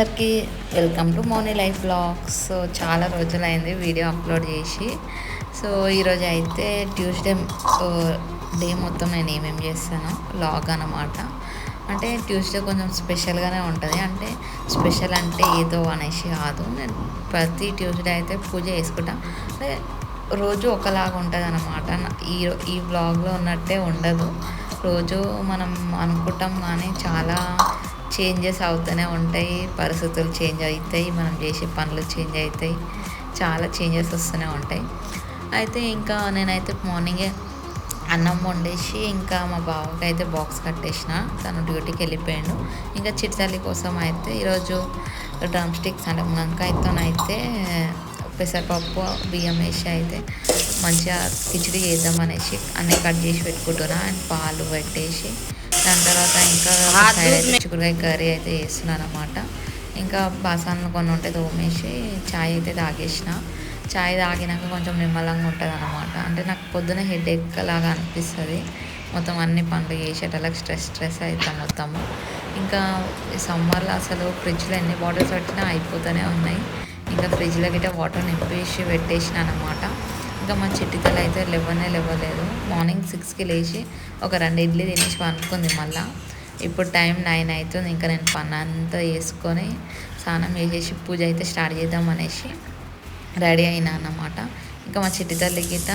అందరికీ welcome to Money Life Blogs. So చాలా రోజులైంది వీడియో అప్లోడ్ చేసి. సో ఈరోజు అయితే ట్యూస్డే డే మొత్తం నేను ఏమేమి చేస్తానో వ్లాగ్ అన్నమాట. అంటే ట్యూస్డే కొంచెం స్పెషల్గానే ఉంటుంది. అంటే స్పెషల్ అంటే ఏదో అనేసి కాదు, నేను ప్రతి ట్యూస్డే అయితే పూజ చేసుకుంటా. అంటే రోజు ఒకలాగా ఉంటుంది అన్నమాట. ఈ వ్లాగ్లో ఉన్నట్టే ఉండదు. రోజు మనం అనుకుంటాం కానీ చాలా చేంజెస్ అవుతూనే ఉంటాయి, పరిస్థితులు చేంజ్ అవుతాయి, మనం చేసే పనులు చేంజ్ అవుతాయి, చాలా చేంజెస్ వస్తూనే ఉంటాయి. అయితే ఇంకా నేనైతే మార్నింగే అన్నం వండేసి ఇంకా మా బావకి అయితే బాక్స్ కట్టేసిన, తను డ్యూటీకి వెళ్ళిపోయాడు. ఇంకా చిట్తల్లి కోసం అయితే ఈరోజు డ్రమ్ స్టిక్స్ అంటే మునక్కాయతోనైతే పెసరపప్పు బియ్యం వేసి అయితే మంచిగా కిచిడి చేద్దామనేసి అన్నీ కట్ చేసి పెట్టుకుంటున్నా. అండ్ పాలు పెట్టేసి దాని తర్వాత ఇంకా సైడ్ అయితే చిక్కుడుకాయ కర్రీ అయితే చేస్తున్నాను అనమాట. ఇంకా బాసాన్లు కొన్ని ఉంటే తోమేసి చాయ్ అయితే తాగేసిన. చాయ్ తాగినాక కొంచెం నిమ్మలంగా ఉంటుంది అనమాట. అంటే నాకు పొద్దున హెడేక్ లాగా అనిపిస్తుంది, మొత్తం అన్ని పనులు చేసేటలకు స్ట్రెస్ అవుతాం మొత్తము. ఇంకా సమ్మర్లో అసలు ఫ్రిడ్జ్లో ఎన్ని బాటిల్స్ పెట్టినా అయిపోతూనే ఉన్నాయి. ఇంకా ఫ్రిడ్జ్లో గిట్ట వాటర్ నింపేసి పెట్టేసిన అనమాట. ఇంకా మా చిట్టితలు అయితే లేవలేదు. మార్నింగ్ 6కి లేచి ఒక 2 ఇడ్లీ తినేసి అనుకుంది. మళ్ళీ ఇప్పుడు టైం 9 అవుతుంది. ఇంకా నేను పని అంతా వేసుకొని స్నానం చేసేసి పూజ అయితే స్టార్ట్ చేద్దాం అనేసి రెడీ అయినా అన్నమాట. ఇంకా మా చిట్టితల్లి గిట్ట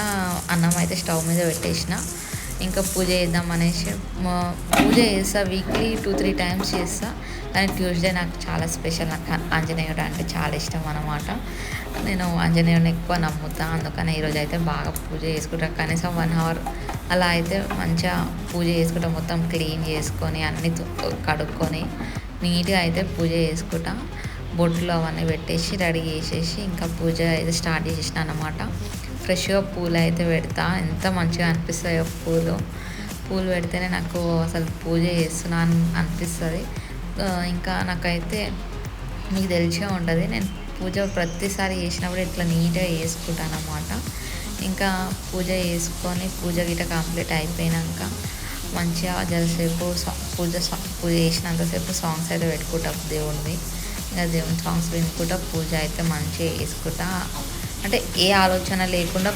అన్నం అయితే స్టవ్ మీద పెట్టేసిన. ఇంకా పూజ చేద్దాం అనేసి పూజ చేస్తా, వీక్లీ 2-3 టైమ్స్ చేస్తా. కానీ ట్యూస్డే నాకు చాలా స్పెషల్. నాకు ఆంజనేయుడు అంటే చాలా ఇష్టం అన్నమాట. నేను ఆంజనేయుడిని ఎక్కువ నమ్ముతా, అందుకని ఈరోజు అయితే బాగా పూజ చేసుకుంటా. కనీసం 1 అవర్ అలా అయితే మంచిగా పూజ చేసుకుంటా. మొత్తం క్లీన్ చేసుకొని అన్నీ కడుక్కొని నీట్గా అయితే పూజ చేసుకుంటా. బొట్లు అవన్నీ పెట్టేసి రెడీ చేసేసి ఇంకా పూజ అయితే స్టార్ట్ చేసేసిన అన్నమాట. ఫ్రెష్గా పూలు అయితే పెడతా, ఎంత మంచిగా అనిపిస్తాయో పూలు పెడితేనే నాకు అసలు పూజ చేస్తున్నాను అనిపిస్తుంది. ఇంకా నాకైతే మీకు తెలిసే ఉంటుంది, నేను పూజ ప్రతిసారి చేసినప్పుడు ఇట్లా నీట్గా చేసుకుంటాను అన్నమాట. ఇంకా పూజ చేసుకొని పూజ గిట్ట కంప్లీట్ అయిపోయాక మంచిగా జరసేపు పూజ చేసినంతసేపు సాంగ్స్ అయితే పెట్టుకుంటాం దేవుడివి. ఇంకా దేవుని సాంగ్స్ వినుకుంటా పూజ అయితే మంచిగా చేసుకుంటా. అంటే ఏ ఆలోచన లేకుండా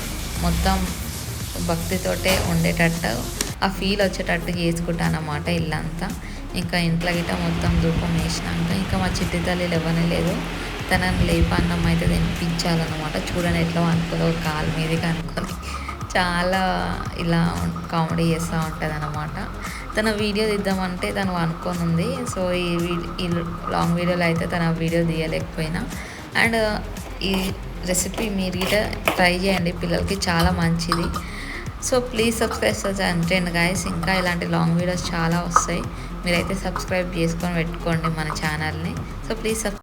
మొత్తం భక్తితోటే ఉండేటట్టు, ఆ ఫీల్ వచ్చేటట్టు చేసుకుంటాను అన్నమాట ఇల్లంతా. ఇంకా ఇంట్లో గిట్ట మొత్తం ధూపం వేసినాక ఇంకా మా చిట్టి తల్లి లేవలేదు. తనని లేపి అన్నం అయితే తినిపించాలన్నమాట. చూడండి ఎట్లా అనుకోదు, కాలు మీదకి అనుకొని చాలా ఇలా కామెడీ చేస్తూ ఉంటుంది అన్నమాట. తన వీడియో తీద్దామంటే తను అనుకొని ఉంది. సో ఈ లాంగ్ వీడియోలో అయితే తన వీడియో తీయలేకపోయినా. అండ్ ఈ రెసిపీ మీరు గిట్ట ట్రై చేయండి, పిల్లలకి చాలా మంచిది. So please subscribe and guys, ఇంకా ఇలాంటి లాంగ్ వీడియోస్ చాలా వస్తాయి. మీరైతే సబ్స్క్రైబ్ చేసుకొని పెట్టుకోండి మన ఛానల్ని. So please